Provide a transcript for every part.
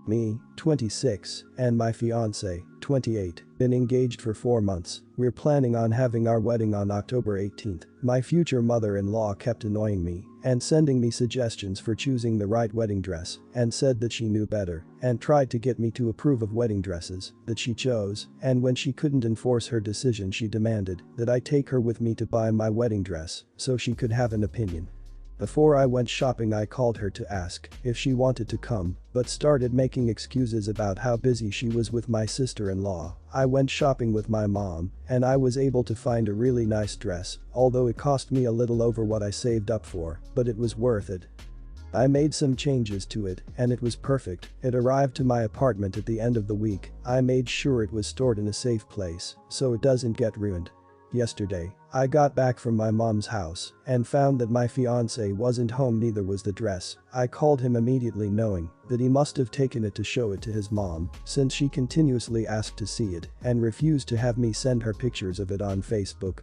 Me, 26, and my fiancé, 28, been engaged for 4 months. We're planning on having our wedding on October 18th. My future mother-in-law kept annoying me and sending me suggestions for choosing the right wedding dress and said that she knew better and tried to get me to approve of wedding dresses that she chose, and when she couldn't enforce her decision she demanded that I take her with me to buy my wedding dress so she could have an opinion. Before I went shopping I called her to ask if she wanted to come, but started making excuses about how busy she was with my sister-in-law. I went shopping with my mom, and I was able to find a really nice dress, although it cost me a little over what I saved up for, but it was worth it. I made some changes to it, and it was perfect. It arrived to my apartment at the end of the week. I made sure it was stored in a safe place, so it doesn't get ruined. Yesterday, I got back from my mom's house and found that my fiancé wasn't home, neither was the dress. I called him immediately knowing that he must have taken it to show it to his mom since she continuously asked to see it and refused to have me send her pictures of it on Facebook.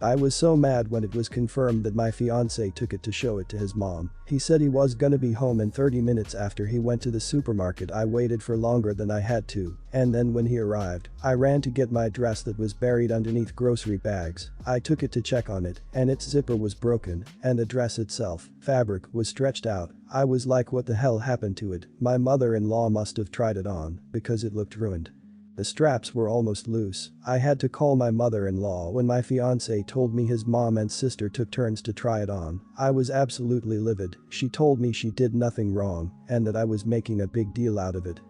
I was so mad when it was confirmed that my fiancé took it to show it to his mom. He said he was gonna be home in 30 minutes after he went to the supermarket. I waited for longer than I had to, and then when he arrived, I ran to get my dress that was buried underneath grocery bags. I took it to check on it, and its zipper was broken, and the dress itself, fabric, was stretched out. I was like, what the hell happened to it? My mother-in-law must have tried it on because it looked ruined. The straps were almost loose. I had to call my mother-in-law when my fiancé told me his mom and sister took turns to try it on. I was absolutely livid. She told me she did nothing wrong and that I was making a big deal out of it.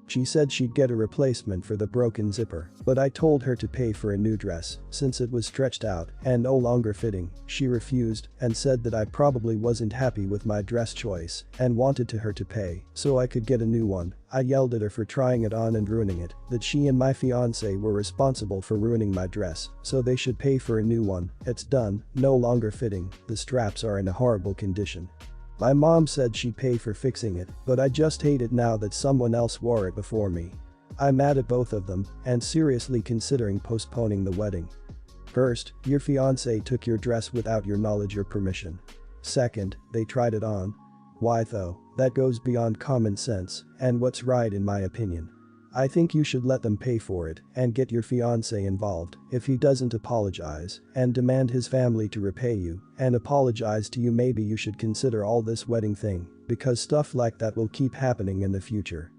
She said she'd get a replacement for the broken zipper, but I told her to pay for a new dress since it was stretched out and no longer fitting. She refused and said that I probably wasn't happy with my dress choice and wanted her to pay so I could get a new one. I yelled at her for trying it on and ruining it, that she and my fiancé were responsible for ruining my dress, so they should pay for a new one. It's done, no longer fitting, the straps are in a horrible condition. My mom said she'd pay for fixing it, but I just hate it now that someone else wore it before me. I'm mad at both of them and seriously considering postponing the wedding. First, your fiancé took your dress without your knowledge or permission. Second, they tried it on. Why though? That goes beyond common sense and what's right in my opinion. I think you should let them pay for it and get your fiancé involved if he doesn't apologize and demand his family to repay you and apologize to you. Maybe you should consider all this wedding thing because stuff like that will keep happening in the future.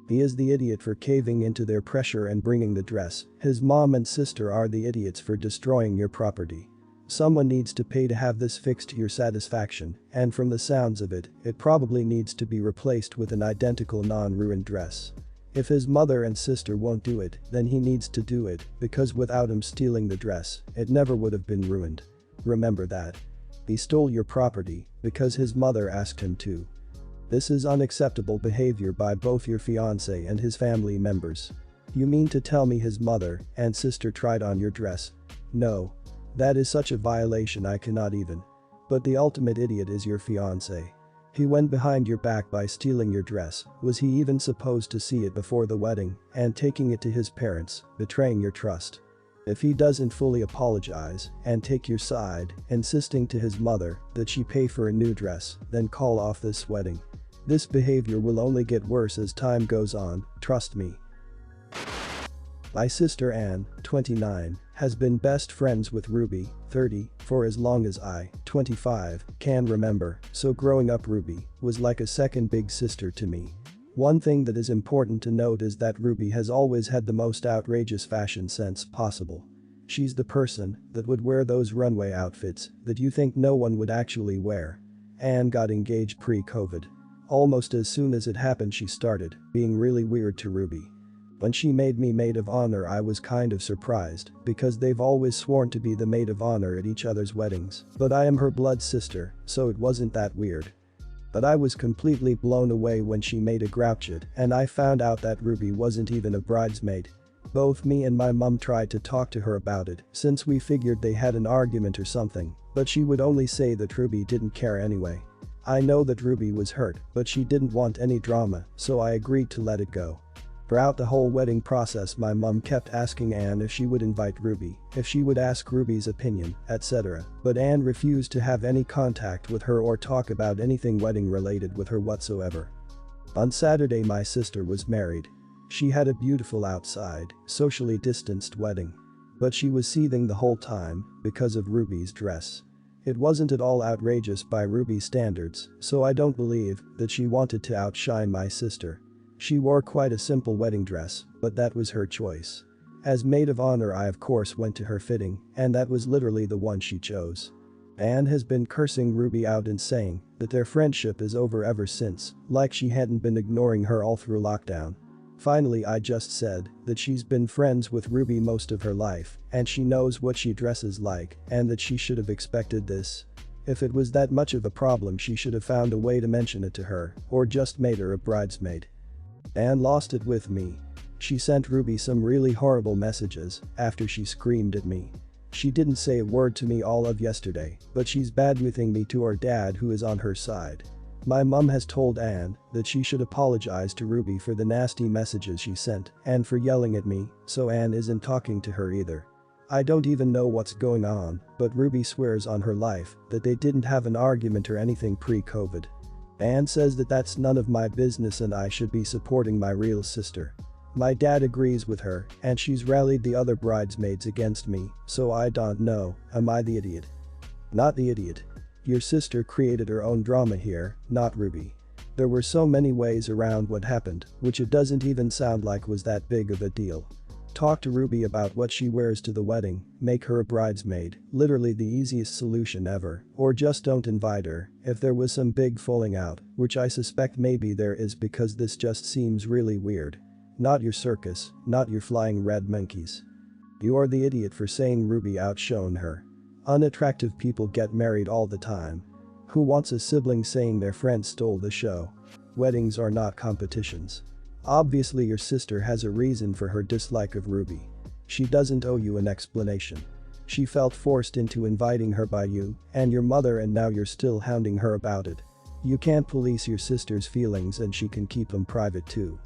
He is the idiot for caving into their pressure and bringing the dress. His mom and sister are the idiots for destroying your property. Someone needs to pay to have this fixed to your satisfaction, and from the sounds of it, it probably needs to be replaced with an identical non-ruined dress. If his mother and sister won't do it, then he needs to do it, because without him stealing the dress, it never would have been ruined. Remember that. He stole your property because his mother asked him to. This is unacceptable behavior by both your fiancé and his family members. You mean to tell me his mother and sister tried on your dress? No. That is such a violation I cannot even. But the ultimate idiot is your fiancé. He went behind your back by stealing your dress. Was he even supposed to see it before the wedding and taking it to his parents, betraying your trust? If he doesn't fully apologize and take your side, insisting to his mother that she pay for a new dress, then call off this wedding. This behavior will only get worse as time goes on, trust me. My sister Anne, 29, has been best friends with Ruby, 30, for as long as I, 25, can remember, so growing up Ruby was like a second big sister to me. One thing that is important to note is that Ruby has always had the most outrageous fashion sense possible. She's the person that would wear those runway outfits that you think no one would actually wear. Anne got engaged pre-COVID. Almost as soon as it happened she started being really weird to Ruby. When she made me maid of honor I was kind of surprised because they've always sworn to be the maid of honor at each other's weddings, but I am her blood sister, so it wasn't that weird. But I was completely blown away when she made a grouchet and I found out that Ruby wasn't even a bridesmaid. Both me and my mum tried to talk to her about it since we figured they had an argument or something, but she would only say that Ruby didn't care anyway. I know that Ruby was hurt, but she didn't want any drama, so I agreed to let it go. Throughout the whole wedding process my mum kept asking Anne if she would invite Ruby, if she would ask Ruby's opinion, etc. But Anne refused to have any contact with her or talk about anything wedding related with her whatsoever. On Saturday my sister was married. She had a beautiful outside, socially distanced wedding. But she was seething the whole time because of Ruby's dress. It wasn't at all outrageous by Ruby's standards, so I don't believe that she wanted to outshine my sister. She wore quite a simple wedding dress, but that was her choice. As maid of honor I of course went to her fitting, and that was literally the one she chose. Anne has been cursing Ruby out and saying that their friendship is over ever since, like she hadn't been ignoring her all through lockdown. Finally I just said that she's been friends with Ruby most of her life and she knows what she dresses like and that she should have expected this. If it was that much of a problem she should have found a way to mention it to her or just made her a bridesmaid. Anne lost it with me. She sent Ruby some really horrible messages after she screamed at me. She didn't say a word to me all of yesterday, but she's bad-mouthing me to our dad who is on her side. My mum has told Anne that she should apologize to Ruby for the nasty messages she sent and for yelling at me, so Anne isn't talking to her either. I don't even know what's going on, but Ruby swears on her life that they didn't have an argument or anything pre-COVID. Anne says that that's none of my business and I should be supporting my real sister. My dad agrees with her and she's rallied the other bridesmaids against me, so I don't know, am I the idiot? Not the idiot. Your sister created her own drama here, not Ruby. There were so many ways around what happened, which it doesn't even sound like was that big of a deal. Talk to Ruby about what she wears to the wedding, make her a bridesmaid, literally the easiest solution ever, or just don't invite her if there was some big falling out, which I suspect maybe there is because this just seems really weird. Not your circus, not your flying red monkeys. You are the idiot for saying Ruby outshone her. Unattractive people get married all the time. Who wants a sibling saying their friend stole the show? Weddings are not competitions. Obviously your sister has a reason for her dislike of Ruby. She doesn't owe you an explanation. She felt forced into inviting her by you and your mother and now you're still hounding her about it. You can't police your sister's feelings and she can keep them private too.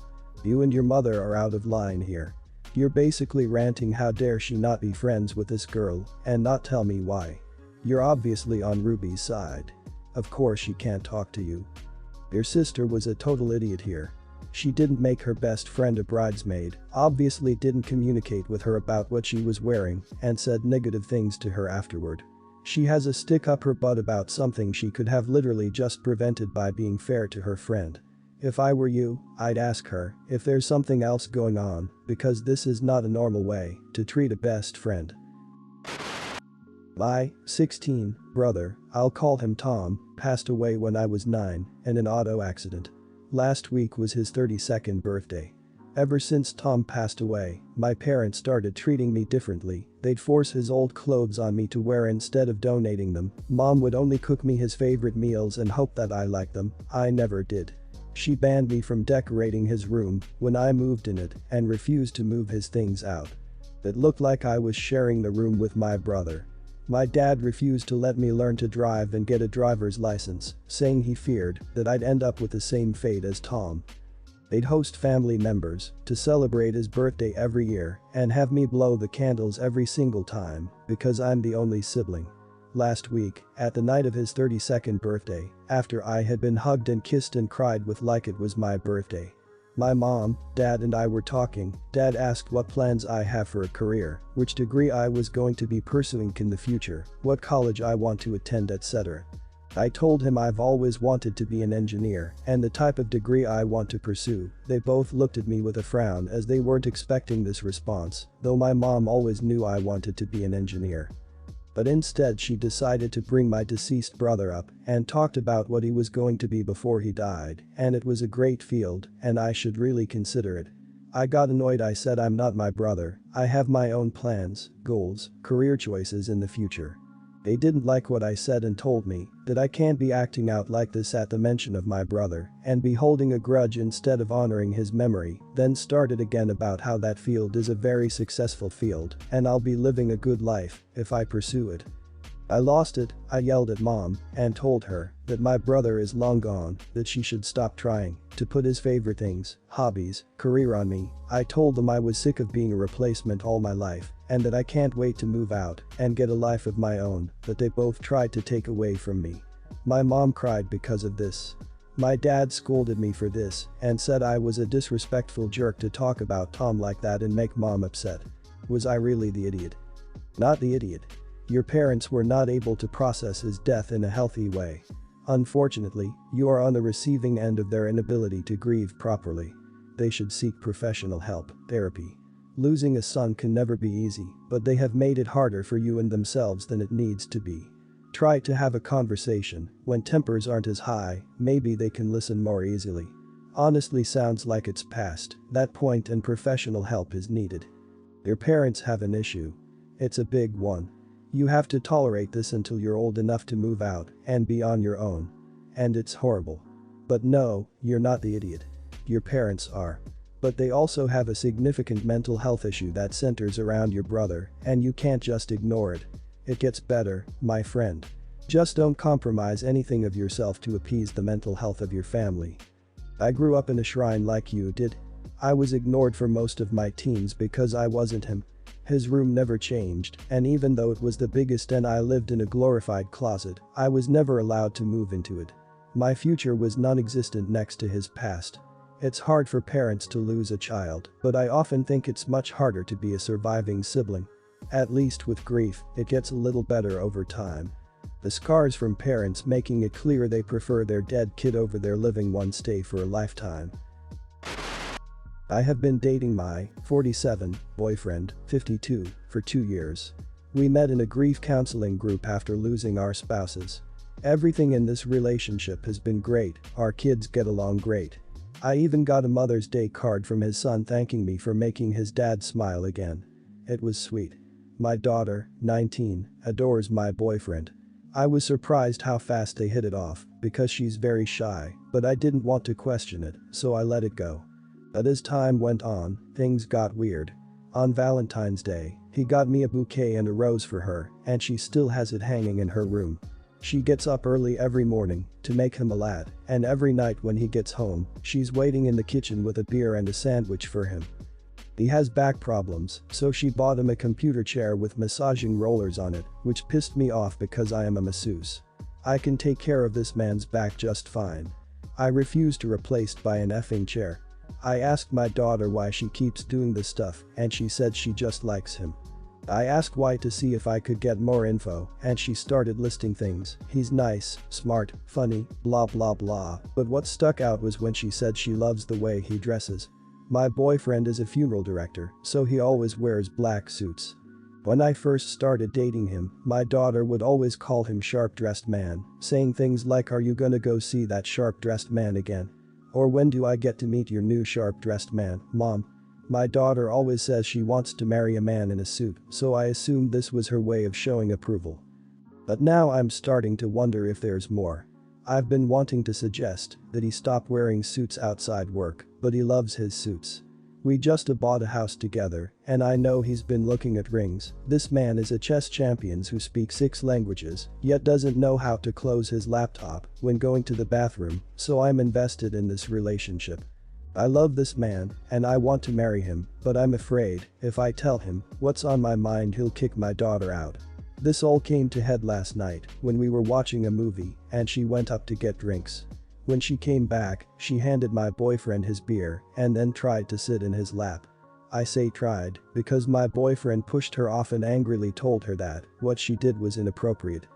You and your mother are out of line here. You're basically ranting how dare she not be friends with this girl and not tell me why. You're obviously on Ruby's side. Of course she can't talk to you. Your sister was a total idiot here. She didn't make her best friend a bridesmaid, obviously didn't communicate with her about what she was wearing and said negative things to her afterward. She has a stick up her butt about something she could have literally just prevented by being fair to her friend. If I were you, I'd ask her if there's something else going on, because this is not a normal way to treat a best friend. My 16 brother, I'll call him Tom, passed away when I was 9 in an auto accident. Last week was his 32nd birthday. Ever since Tom passed away, my parents started treating me differently. They'd force his old clothes on me to wear instead of donating them. Mom would only cook me his favorite meals and hope that I liked them. I never did. She banned me from decorating his room when I moved in it and refused to move his things out. It looked like I was sharing the room with my brother. My dad refused to let me learn to drive and get a driver's license, saying he feared that I'd end up with the same fate as Tom. They'd host family members to celebrate his birthday every year and have me blow the candles every single time because I'm the only sibling. Last week, at the night of his 32nd birthday, after I had been hugged and kissed and cried with like it was my birthday. My mom, dad and I were talking. Dad asked what plans I have for a career, which degree I was going to be pursuing in the future, what college I want to attend, etc. I told him I've always wanted to be an engineer and the type of degree I want to pursue. They both looked at me with a frown as they weren't expecting this response, though my mom always knew I wanted to be an engineer. But instead she decided to bring my deceased brother up and talked about what he was going to be before he died, and it was a great field and I should really consider it. I got annoyed. I said I'm not my brother, I have my own plans, goals, career choices in the future. They didn't like what I said and told me that I can't be acting out like this at the mention of my brother and be holding a grudge instead of honoring his memory, then started again about how that field is a very successful field and I'll be living a good life if I pursue it. I lost it. I yelled at mom and told her that my brother is long gone, that she should stop trying to put his favorite things, hobbies, career on me. I told them I was sick of being a replacement all my life and that I can't wait to move out and get a life of my own that they both tried to take away from me. My mom cried because of this. My dad scolded me for this and said I was a disrespectful jerk to talk about Tom like that and make mom upset. Was I really the idiot? Not the idiot. Your parents were not able to process his death in a healthy way. Unfortunately, you are on the receiving end of their inability to grieve properly. They should seek professional help, therapy. Losing a son can never be easy, but they have made it harder for you and themselves than it needs to be. Try to have a conversation. When tempers aren't as high, maybe they can listen more easily. Honestly, sounds like it's past that point and professional help is needed. Your parents have an issue. It's a big one. You have to tolerate this until you're old enough to move out and be on your own. And it's horrible. But no, you're not the idiot. Your parents are. But they also have a significant mental health issue that centers around your brother, and you can't just ignore it. It gets better, my friend. Just don't compromise anything of yourself to appease the mental health of your family. I grew up in a shrine like you did. I was ignored for most of my teens because I wasn't him. His room never changed, and even though it was the biggest and I lived in a glorified closet, I was never allowed to move into it. My future was non-existent next to his past. It's hard for parents to lose a child, but I often think it's much harder to be a surviving sibling. At least with grief, it gets a little better over time. The scars from parents making it clear they prefer their dead kid over their living one stay for a lifetime. I have been dating my 47 boyfriend, 52, for 2 years. We met in a grief counseling group after losing our spouses. Everything in this relationship has been great, our kids get along great. I even got a Mother's Day card from his son thanking me for making his dad smile again. It was sweet. My daughter, 19, adores my boyfriend. I was surprised how fast they hit it off because she's very shy, but I didn't want to question it, so I let it go. But as time went on, things got weird. On Valentine's Day, he got me a bouquet and a rose for her, and she still has it hanging in her room. She gets up early every morning to make him a latte, and every night when he gets home, she's waiting in the kitchen with a beer and a sandwich for him. He has back problems, so she bought him a computer chair with massaging rollers on it, which pissed me off because I am a masseuse. I can take care of this man's back just fine. I refuse to replace it by an effing chair. I asked my daughter why she keeps doing this stuff, and she said she just likes him. I asked why to see if I could get more info, and she started listing things. He's nice, smart, funny, blah blah blah, but what stuck out was when she said she loves the way he dresses. My boyfriend is a funeral director, so he always wears black suits. When I first started dating him, my daughter would always call him sharp-dressed man, saying things like, "Are you gonna go see that sharp-dressed man again?" Or, "When do I get to meet your new sharp-dressed man, Mom?" My daughter always says she wants to marry a man in a suit, so I assumed this was her way of showing approval. But now I'm starting to wonder if there's more. I've been wanting to suggest that he stop wearing suits outside work, but he loves his suits. We just bought a house together, and I know he's been looking at rings. This man is a chess champion who speaks 6 languages, yet doesn't know how to close his laptop when going to the bathroom, so I'm invested in this relationship. I love this man, and I want to marry him, but I'm afraid, if I tell him what's on my mind, he'll kick my daughter out. This all came to head last night when we were watching a movie and she went up to get drinks. When she came back, she handed my boyfriend his beer and then tried to sit in his lap. I say tried because my boyfriend pushed her off and angrily told her that what she did was inappropriate.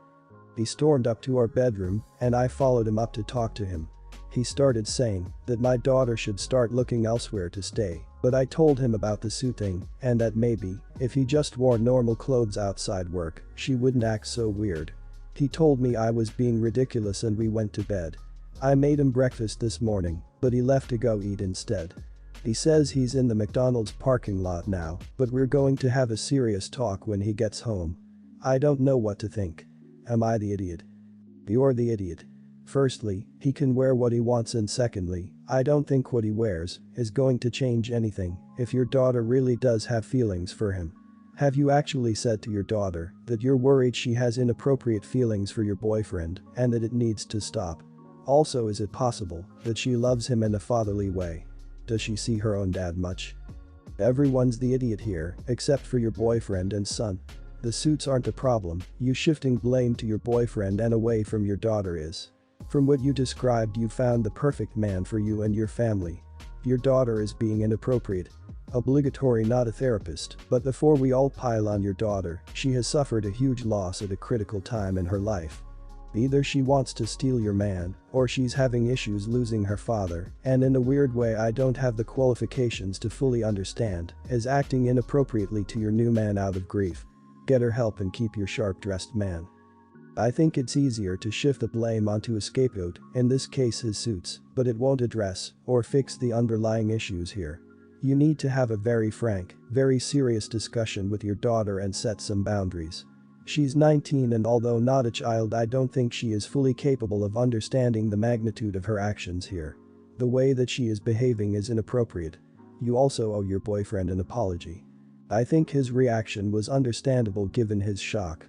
He stormed up to our bedroom and I followed him up to talk to him. He started saying that my daughter should start looking elsewhere to stay, but I told him about the suit thing and that maybe, if he just wore normal clothes outside work, she wouldn't act so weird. He told me I was being ridiculous and we went to bed. I made him breakfast this morning, but he left to go eat instead. He says he's in the McDonald's parking lot now, but we're going to have a serious talk when he gets home. I don't know what to think. Am I the idiot? You're the idiot. Firstly, he can wear what he wants, and secondly, I don't think what he wears is going to change anything if your daughter really does have feelings for him. Have you actually said to your daughter that you're worried she has inappropriate feelings for your boyfriend and that it needs to stop? Also, is it possible that she loves him in a fatherly way? Does she see her own dad much? Everyone's the idiot here, except for your boyfriend and son. The suits aren't a problem, you shifting blame to your boyfriend and away from your daughter is. From what you described, you found the perfect man for you and your family. Your daughter is being inappropriate. Obligatory, not a therapist, but before we all pile on your daughter, she has suffered a huge loss at a critical time in her life. Either she wants to steal your man, or she's having issues losing her father, and in a weird way I don't have the qualifications to fully understand, is acting inappropriately to your new man out of grief. Get her help and keep your sharp-dressed man. I think it's easier to shift the blame onto a scapegoat, in this case his suits, but it won't address or fix the underlying issues here. You need to have a very frank, very serious discussion with your daughter and set some boundaries. She's 19 and although not a child, I don't think she is fully capable of understanding the magnitude of her actions here. The way that she is behaving is inappropriate. You also owe your boyfriend an apology. I think his reaction was understandable given his shock.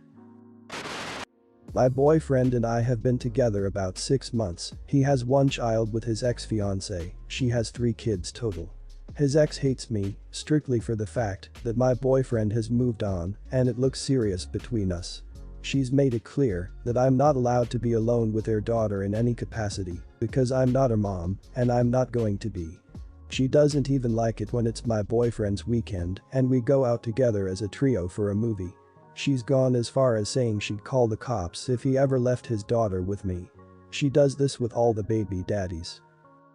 My boyfriend and I have been together about 6 months. He has 1 child with his ex-fiancé, she has 3 kids total. His ex hates me, strictly for the fact that my boyfriend has moved on and it looks serious between us. She's made it clear that I'm not allowed to be alone with their daughter in any capacity because I'm not her mom and I'm not going to be. She doesn't even like it when it's my boyfriend's weekend and we go out together as a trio for a movie. She's gone as far as saying she'd call the cops if he ever left his daughter with me. She does this with all the baby daddies.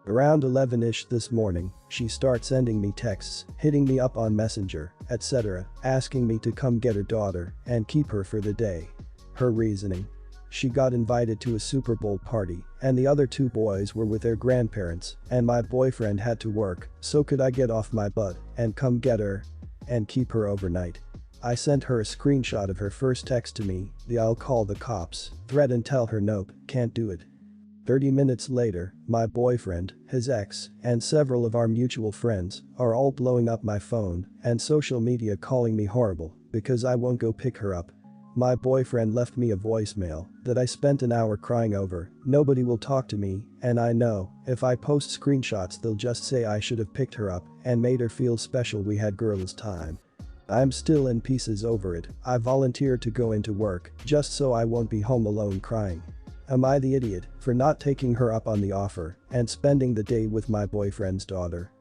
Around 11ish this morning, she starts sending me texts, hitting me up on Messenger, etc., asking me to come get her daughter and keep her for the day. Her reasoning? She got invited to a Super Bowl party and the other 2 boys were with their grandparents and my boyfriend had to work, so could I get off my butt and come get her and keep her overnight. I sent her a screenshot of her first text to me, the "I'll call the cops" thread, and tell her nope, can't do it. 30 minutes later, my boyfriend, his ex, and several of our mutual friends are all blowing up my phone and social media calling me horrible because I won't go pick her up. My boyfriend left me a voicemail that I spent an hour crying over. Nobody will talk to me, and I know if I post screenshots they'll just say I should have picked her up and made her feel special, we had girls' time. I'm still in pieces over it. I volunteered to go into work just so I won't be home alone crying. Am I the idiot for not taking her up on the offer and spending the day with my boyfriend's daughter?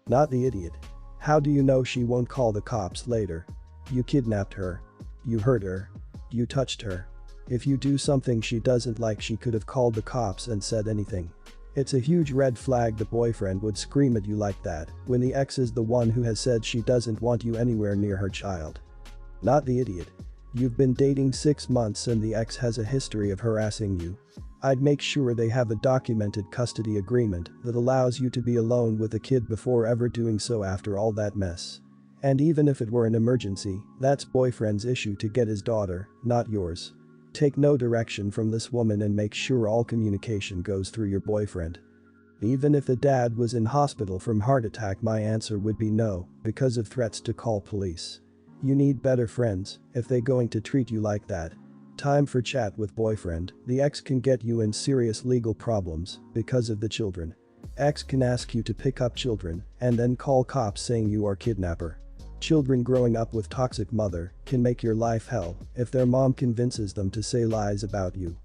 Not the idiot. How do you know she won't call the cops later? You kidnapped her. You hurt her. You touched her. If you do something she doesn't like, she could have called the cops and said anything. It's a huge red flag the boyfriend would scream at you like that when the ex is the one who has said she doesn't want you anywhere near her child. Not the idiot. You've been dating 6 months and the ex has a history of harassing you. I'd make sure they have a documented custody agreement that allows you to be alone with the kid before ever doing so after all that mess. And even if it were an emergency, that's boyfriend's issue to get his daughter, not yours. Take no direction from this woman and make sure all communication goes through your boyfriend. Even if the dad was in hospital from heart attack, my answer would be no, because of threats to call police. You need better friends if they going to treat you like that. Time for chat with boyfriend. The ex can get you in serious legal problems because of the children. Ex can ask you to pick up children and then call cops saying you are kidnapper. Children growing up with toxic mother can make your life hell if their mom convinces them to say lies about you.